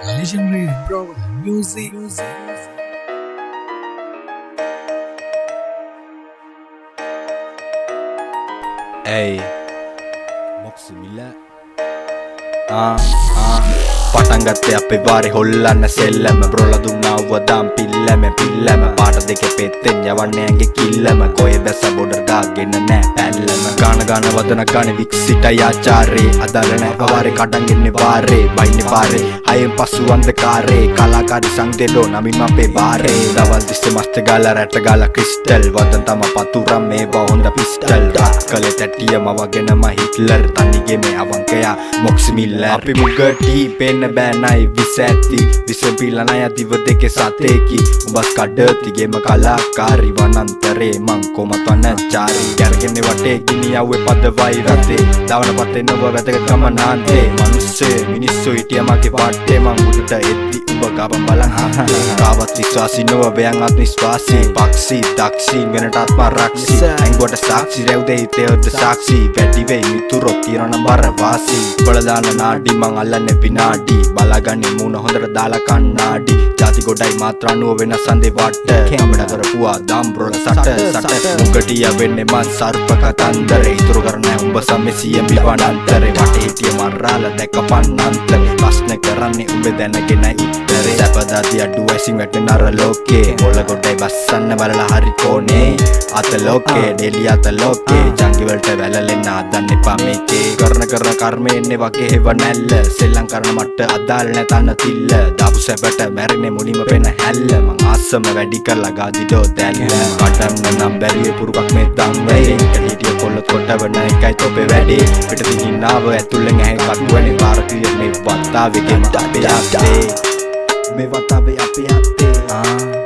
Legendary Bro Music. Hey, Moximilla. පටන් ගත්තේ අපේ වාරේ හොල්ලන්න සෙල්ලම බ්‍රෝලා දුන්නා වදාම් පිල්ලම පාට දෙකේ පෙත්තෙන් යවන්නේ ඇඟේ කිල්ලම කොය බැස බොඩර් දාගෙන නෑ පැල්ලම ගාන වදන ගානේ වික්සිටයි ආචාරේ අදාළ නෑ අවාරේ කඩන් ඉන්නේ වාරේ බයින්නේ පාරේ හයෙන් පසු අන්ධකාරේ කලාකාරී සංදෙලෝ නමින් අපේ බාරේ දවල් දිස්සේ මස්ත ගාලා රැට ගාලා ක්‍රිස්ටල් වදන් තම පතුරම් මේවා හොඳ පිස්ටල් රාස්කලේ තැටියම වගෙනම හිට්ලර් තනිගේ මේ අවංකයා මොක්සිමිල්ලර් අපි මුගටි පෙන්න බෑනයි විස ඇති විසම් පිල්ලනය දිව දෙකේ සතේකි උඹස් කඩතිගේම කලාකාරි වනන්තරේ මං කොමතන චාරි ගැරගෙන්නේ වටේ ගිනි යව්වේ පද වෛරතේ දවන පතේ නොව වැදගත්කම නාන්තේ මිනිස්සේ මිනිස්සු හිටිය මගේ පාටේ මං උඩට එද්දි උඹ ගබන් බලන් හත්තේ කාවත් විශ්වාසී නොව වයන් අත් නිස්වාසී පක්ෂී දක්ෂී වෙනටත් මරක්ෂී ඇංගොට සාක්ෂි රැව්දේ හිතේවද සාක්ෂි වැඩි වෙයි මිතුරොත් තිරන බර වාසී බලදාන නාඩි මං අල්ලන්නේ විනාඩි බලාගන්නේ මූණ හොඳට දාලා කන්නාඩි ජාති ගොඩයි මාත්‍රානුව වෙන සඳේ වට කැමඩ කරපුවා දම්බ්‍රොල සට මුගටිය වෙන්නේ මන් සර්ප කතන්දරේ ඉතුරු කරන්නේ උඹ සම්මෙසිය මිවනන්තරේ වටේ හිටිය මරාල දැක පන්නන්තර ප්‍රශ්න කරන්නේ උඹ දැනගෙනයි උත්තරේ සැපදාති අඩුවයි සිංහට නර ලෝකේ මොළ ගොඩයි බස්සන්න බලලා හරි කෝනේ අත ලෝකේ ඩෙලි අත ලෝකේ ජංගි වලට වැළලෙන්න හදන්න එපා මේකේ කරන කර්මේ එන්නේ වගේ හේව නැල්ල සෙල්ලම් කරන මට අදාළ නැතන තිල්ල දාපු සැපට මැරෙන්නේ මුනිම පෙන හැල්ල මං ආසම වැඩි කරලා ගාදිඩෝ දැල්ල කටන්න නම් බැරියේ පුරුකක් මේ දම් වෙයි කඩිටිය කොල්ලොත් කොටවන එකයි තොපේ වැඩි පිටින් ඉන්නාව ඇතුළෙන් ඇහෙකක් වෙන්නේ පාරකිය මේ වතාවේ ගෙම අපේ අතේ මේ වතාවේ අපේ අතේ